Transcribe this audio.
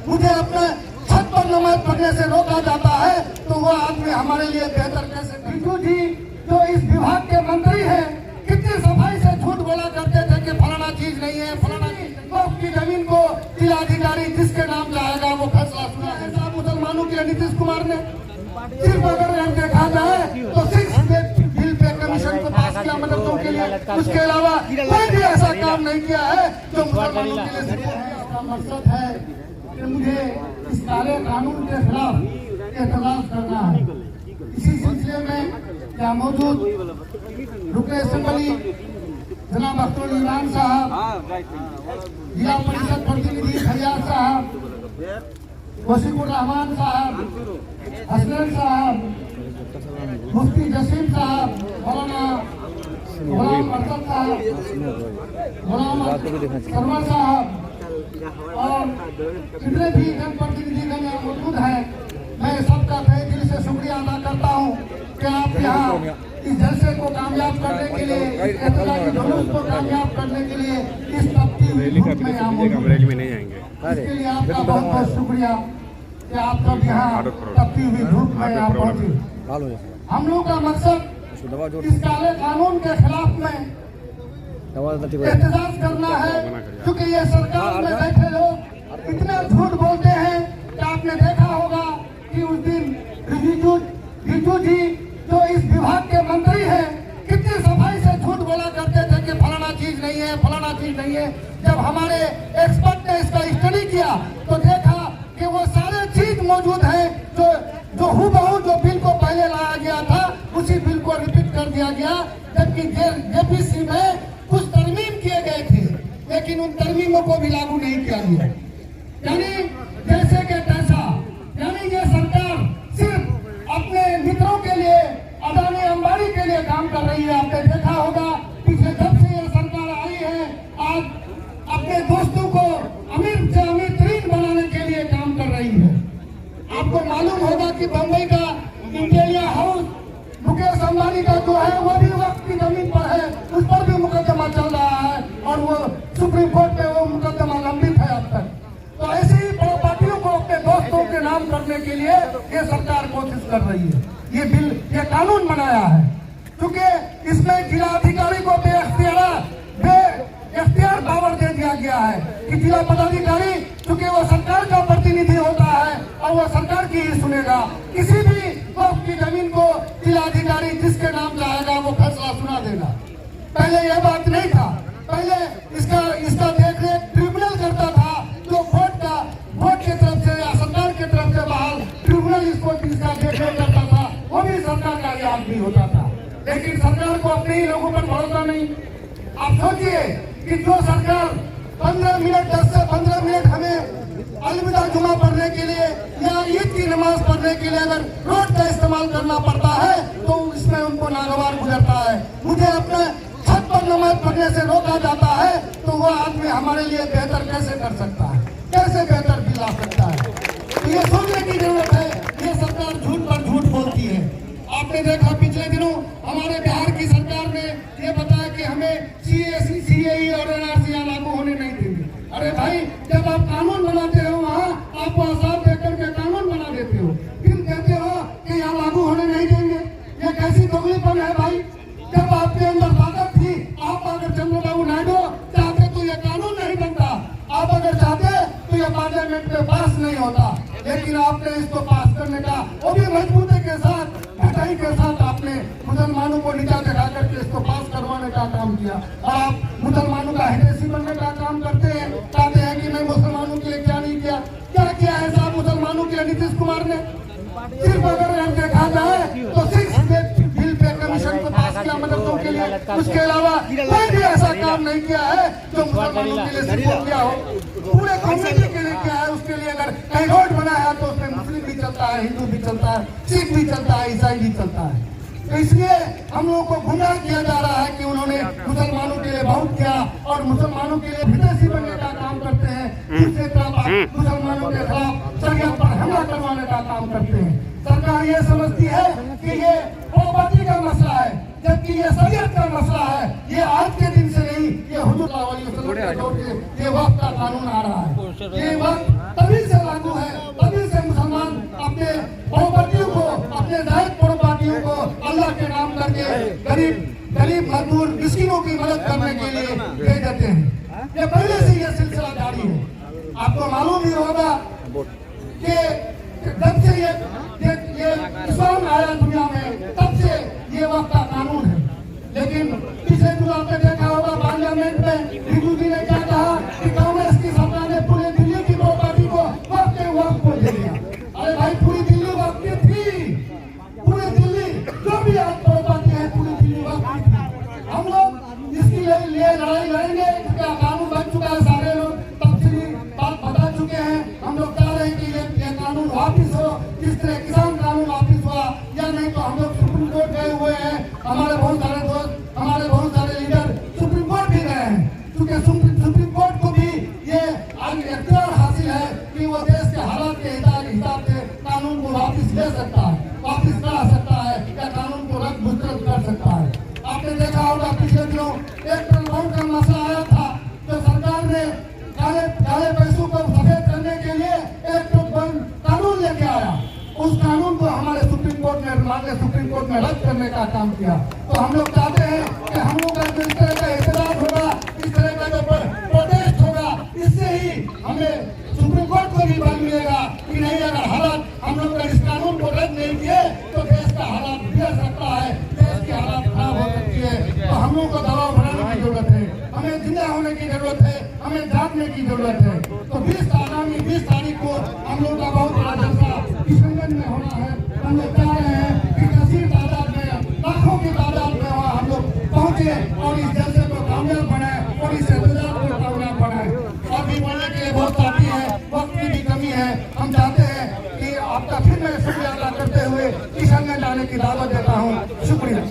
मुझे अपने छत पर नमाज पढ़ने से रोका जाता है तो वो आदमी हमारे लिए बेहतर कैसे। बिट्टू जी जो इस विभाग के मंत्री हैं कितनी सफाई से झूठ बोला करते थे कि फलाना चीज नहीं है, फलाना चीज की जमीन को जिलाधिकारी जिसके नाम जाएगा वो फैसला सुना है। साहब मुसलमानों के नीतीश कुमार ने सिर्फ अगर देखा जाए तो 6 बिल पे कमीशन को पास किया मददों के लिए, उसके अलावा कोई भी ऐसा काम नहीं किया है जो मुसलमानों के लिए। इसका मकसद है कि मुझे इस काले कानून के खिलाफ एहतजाज करना है। इसी सिलसिले में क्या मौजूद रुकन असेंबली जनाब अख्तर इमरान साहब, जिला परिषद प्रतिनिधि फैयाज साहब, वसीकुर रहमान साहब, हसनैन साहब, मुफ्ती जसीम साहब, मौलाना गुलाम मरसद साहब, गुलाम शर्मा साहब और जितने भी जनप्रतिनिधिगण यहाँ मौजूद हैं, मैं सबका तहे दिल से शुक्रिया अदा करता हूँ कि आप यहाँ इस जलसे को कामयाब करने के लिए, इस एहतजाजी जुलूस को कामयाब करने के लिए इस तपती हुई धूप में यहाँ मौजूद हैं। इसके लिए आपका बहुत बहुत शुक्रिया कि आप सब यहाँ तपती हुई धूप में यहाँ पहुँचे। हम लोग का मकसद इस काले कानून के खिलाफ में एहतजाज करना है, क्योंकि ये सरकार में बैठे लोग इतना झूठ बोलते हैं कि आपने देखा होगा कि उस दिन रिजिजू जी जो इस विभाग के मंत्री हैं कितनी सफाई से झूठ बोला करते थे कि फलाना चीज नहीं है, फलाना चीज नहीं है। जब हमारे एक्सपर्ट ने इसका स्टडी किया तो देखा कि वो सारे चीज मौजूद हैं जो हूबहू जो बिल को पहले लाया गया था उसी बिल को रिपीट कर दिया गया, जबकि जेपीसी में कुछ तरमीम किए गए थे लेकिन उन तरमीमों को भी लागू नहीं किया गया। यानी जैसे के तैसा, यानी ये सरकार सिर्फ अपने मित्रों के लिए, अदानी अंबानी के लिए काम कर रही है। आपने देखा होगा पिछले जब से ये सरकार आई है आज अपने दोस्तों को अमीर से अमीर तरीन बनाने के लिए काम कर रही है। आपको मालूम होगा कि बम्बई का इंटेरिया हाउस मुकेश अंबानी का जो है वो भी वक्त की जमीन पर है, उस पर भी मुकदमा चल रहा है और वो सुप्रीम कोर्ट में वो मुकदमा लंबित है अब तक। तो ऐसी ही प्रॉपर्टियों को अपने दोस्तों के नाम करने के लिए ये सरकार कोशिश कर रही है। ये बिल, ये कानून बनाया है क्योंकि इसमें जिलाधिकारी को बेख्तियार पावर दे दिया गया है कि जिला पदाधिकारी क्योंकि वो सरकार का प्रतिनिधि होता है और वो सरकार की ही सुनेगा। किसी भी वक्त की जमीन को जिलाधिकारी जिसके नाम जाएगा वो फैसला सुना देगा। पहले यह बात नहीं था, पहले इसका देखरेख ट्रिब्यूनल करता था जो वोट की तरफ से या सरकार की तरफ से बहाल ट्रिब्यूनल इसका देखरेख करता था, वो भी सरकार का ही आदमी होता था। लेकिन सरकार को अपने ही लोगों पर भरोसा नहीं। आप सोचिए कि जो सरकार 15 मिनट 10 से 15 मिनट हमें अलविदा जुमा पढ़ने के लिए या ईद की नमाज पढ़ने के लिए अगर रोड का इस्तेमाल करना पड़ता है तो इसमें उनको नागवार गुजरता है। मुझे अपने छत पर नमाज पढ़ने से रोका जाता है तो वो आदमी हमारे लिए बेहतर कैसे कर सकता है, कैसे बेहतर दिला सकता है। तो ये सोचने की जरूरत है। ये सरकार झूठ पर झूठ बोलती है। आपने देखा पिछले दिनों हमारे बिहार की सरकार ने ये बताया कि हमें CAE और NRC लागू होने नहीं देंगे। अरे भाई, जब आप कानून बनाते हो वहाँ आप आजाद देकर के कानून बना देते हो, फिर कहते हो कि यहाँ लागू होने नहीं देंगे। ये कैसी दोगलीपन है भाई। जब आपके अंदर ताकत थी, आप अगर चंद्रबाबू नायडू चाहते तो ये कानून नहीं बनता, आप अगर चाहते तो ये पार्लियामेंट में पास नहीं होता। लेकिन आपने इसको पास करने का वो भी मजबूती के साथ, ढटाई के साथ आपने मुसलमानों को नीचा दिखा करके इसको पास करवाने का काम किया। और आप मुसलमानों का हितैषी बनने का काम करते हैं, चाहते हैं कि मैं मुसलमानों के लिए क्या नहीं किया। क्या किया है साहब मुसलमानों के लिए नीतीश कुमार ने? सिर्फ अगर देखा जाए तो 6 बिल पे कमीशन को पास किया मददों के लिए, उसके अलावा कोई भी ऐसा काम नहीं किया है जो मुसलमानों के लिए सिर्फ किया हो, पूरे कम्युनिटी के लिए किया है। उसके लिए अगर कहीं रोड बनाया तो उसमें मुस्लिम भी चलता है, हिंदू भी चलता है, सिख भी चलता है, ईसाई भी चलता है। तो इसलिए हम लोगों को गुमराह किया जा रहा है कि उन्होंने मुसलमानों के लिए बहुत किया और मुसलमानों के लिए विदेशी बनने का काम करते हैं। दूसरी तरफ मुसलमानों के खिलाफ शरीयत पर हमला करवाने का काम करते हैं। सरकार ये समझती है कि ये प्रॉपर्टी का मसला है, जबकि ये शरीयत का मसला है। ये आज के दिन से नहीं, ये हुजूर ये वक्त का कानून आ रहा है। ये वक्त तभी आपको मालूम ही होगा कि जब से ये इस्लाम आया दुनिया में तब से ये वक्त का कानून है। लेकिन पिछले दिनों आपने देखा होगा पार्लियामेंट में बिजू जी ने क्या कहा कि कांग्रेस की सरकार ने पूरे दिल्ली की प्रॉपर्टी को वक्त के वक्त को ले लिया। अरे भाई पूरी दिल्ली वक्त की थी, पूरी दिल्ली जो भी आज प्रॉपर्टी है पूरी दिल्ली वक्त की थी। हम लोग इसके लिए लड़ाई लड़ेंगे। क्या कानून बन चुका है, सारे लोग तफसीली बात बता चुके हैं। हम लोग चाह रहे हैं कि ये कानून वापिस हो, जिस तरह किसान कानून वापिस हुआ, या नहीं तो हम लोग सुप्रीम कोर्ट गए हुए हैं। हमारे बहुत सारे दोस्त, हमारे बहुत सारे लीडर सुप्रीम कोर्ट भी गए हैं, क्योंकि सुप्रीम कोर्ट को भी ये इख्तियार हासिल है कि वो देश के हालात के हिसाब से कानून को वापिस ले सकता है, वापिस करा सकता है, या कानून को रद्द मुस्तरद कर सकता है। आपने देखा होगा पिछले दिनों एक ट्रिलियन का मसला आया था, तो सरकार ने काले पैसों को सफेद करने के लिए एक कानून लेके आया। उस कानून को हमारे सुप्रीम कोर्ट में रद्द करने का काम किया। तो हम लोग चाहते हैं कि हम लोग का जो इस तरह का एहतजाज होगा, इस तरह का जो प्रोटेस्ट होगा, इससे ही हमें सुप्रीम कोर्ट को भी बल मिलेगा कि नहीं, अगर हालात हम लोग इस कानून को रद्द नहीं किए तो देश का हालात बिगड़ सकता है, देश की हालात खराब हो सकती है। तो हम लोग को दबाव बढ़ाने की जरूरत है, हमें जिंदा होने की जरूरत है, हमें जागने की जरूरत है। तो आगामी 20 तारीख को हम लोग का बहुत बड़ा जलसा किशनगंज में होना है। हम लोग चाह रहे हैं कि कसीर तादाद में, लाखों की तादाद में वहाँ हम लोग पहुँचे और इस जलसे को कामयाब बनाए और इस एहतजाज को कामयाब बनाए। और भी बढ़ने के लिए बहुत साथी है, वक्त की भी कमी है। हम चाहते हैं कि आपका फिर मैं शुक्रिया अदा करते हुए किशनगंज आने की दावत देता हूँ। शुक्रिया।